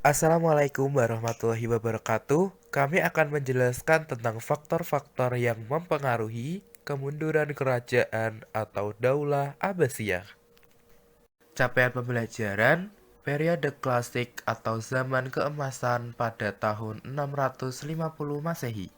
Assalamualaikum warahmatullahi wabarakatuh. Kami akan menjelaskan tentang faktor-faktor yang mempengaruhi kemunduran kerajaan atau Daulah Abbasiyah. Capaian pembelajaran periode klasik atau zaman keemasan pada tahun 650 Masehi.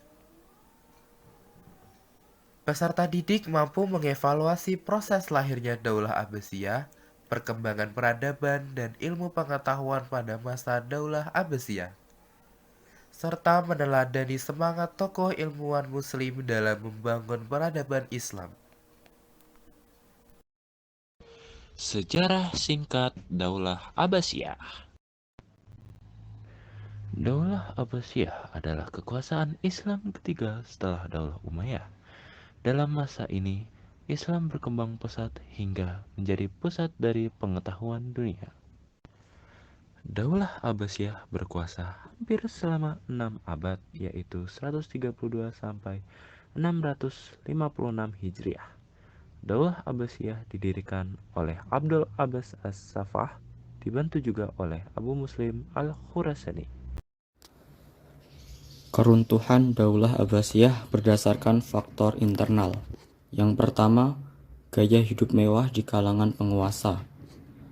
Peserta didik mampu mengevaluasi proses lahirnya Daulah Abbasiyah, perkembangan peradaban dan ilmu pengetahuan pada masa Daulah Abbasiyah, serta meneladani semangat tokoh ilmuwan Muslim dalam membangun peradaban Islam. Sejarah singkat Daulah Abbasiyah. Daulah Abbasiyah adalah kekuasaan Islam ketiga setelah Daulah Umayyah. Dalam masa ini, Islam berkembang pesat hingga menjadi pusat dari pengetahuan dunia. Daulah Abbasiyah berkuasa hampir selama 6 abad, yaitu 132 sampai 656 Hijriah. Daulah Abbasiyah didirikan oleh Abdul Abbas As-Saffah, dibantu juga oleh Abu Muslim Al-Khurasani. Keruntuhan Daulah Abbasiyah berdasarkan faktor internal. Yang pertama, gaya hidup mewah di kalangan penguasa.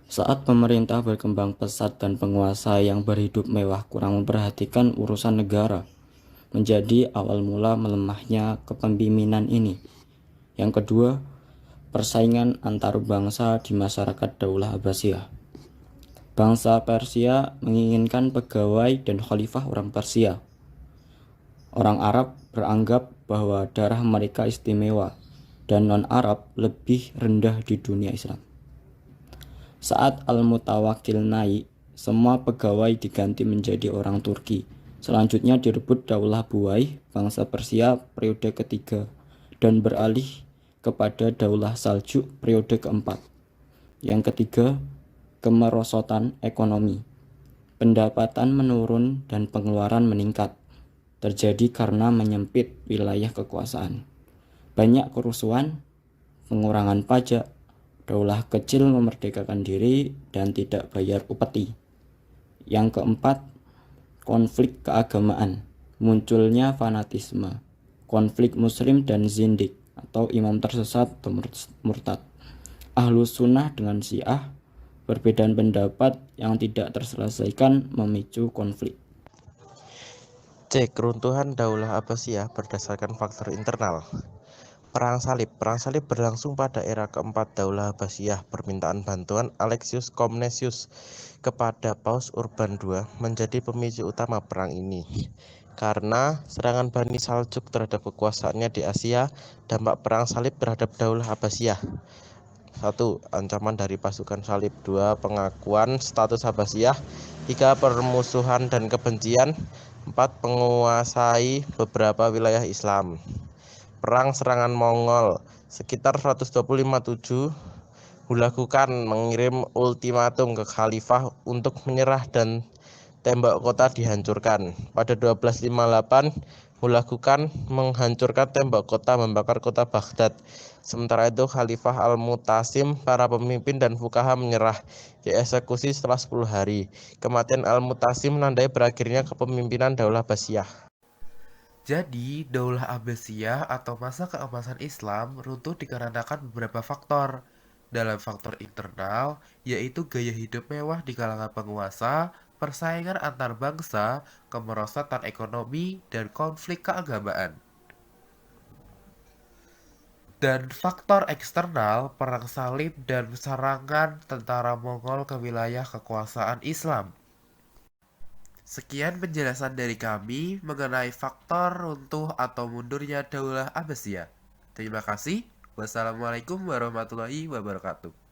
Saat pemerintah berkembang pesat dan penguasa yang berhidup mewah kurang memperhatikan urusan negara, menjadi awal mula melemahnya kepemimpinan ini. Yang kedua, persaingan antar bangsa di masyarakat Daulah Abbasiyah. Bangsa Persia menginginkan pegawai dan khalifah orang Persia. Orang Arab beranggap bahwa darah mereka istimewa dan non-Arab lebih rendah di dunia Islam. Saat Al-Mutawakkil naik, semua pegawai diganti menjadi orang Turki. Selanjutnya direbut Daulah Buwaih, bangsa Persia periode ketiga, dan beralih kepada Daulah Saljuk periode keempat. Yang ketiga, kemerosotan ekonomi. Pendapatan menurun dan pengeluaran meningkat. Terjadi karena menyempit wilayah kekuasaan. Banyak kerusuhan, pengurangan pajak, daulah kecil memerdekakan diri dan tidak bayar upeti. Yang keempat, konflik keagamaan. Munculnya fanatisme, konflik muslim dan zindik atau imam tersesat atau murtad. Ahlus sunnah dengan syiah, perbedaan pendapat yang tidak terselesaikan memicu konflik. C. Keruntuhan Daulah Abbasiyah berdasarkan faktor internal. Perang Salib berlangsung pada era keempat Daulah Abbasiyah. Permintaan bantuan Alexius Komnenius kepada Paus Urban II menjadi pemicu utama perang ini. Karena serangan Bani Saljuk terhadap kekuasaannya di Asia, dampak perang salib terhadap Daulah Abbasiyah. 1. Ancaman dari pasukan salib. 2. Pengakuan status Abbasiyah. 3. Permusuhan dan kebencian. 4. Penguasai beberapa wilayah Islam. Perang serangan Mongol. Sekitar 125-7 Hulagukan mengirim ultimatum ke khalifah untuk menyerah dan tembok kota dihancurkan. Pada 1258 Hulagukan menghancurkan tembok kota, membakar kota Baghdad. Sementara itu Khalifah Al-Mutasim, para pemimpin dan fukaha menyerah, dieksekusi setelah 10 hari. Kematian Al-Mutasim menandai berakhirnya kepemimpinan Daulah Abbasiyah. Jadi, Daulah Abbasiyah atau masa keemasan Islam runtuh dikarenakan beberapa faktor. Dalam faktor internal, yaitu gaya hidup mewah di kalangan penguasa, persaingan antar bangsa, kemerosotan ekonomi, dan konflik keagamaan. Dan faktor eksternal, perang salib dan serangan tentara Mongol ke wilayah kekuasaan Islam. Sekian penjelasan dari kami mengenai faktor runtuh atau mundurnya Daulah Abbasiyah. Terima kasih. Wassalamualaikum warahmatullahi wabarakatuh.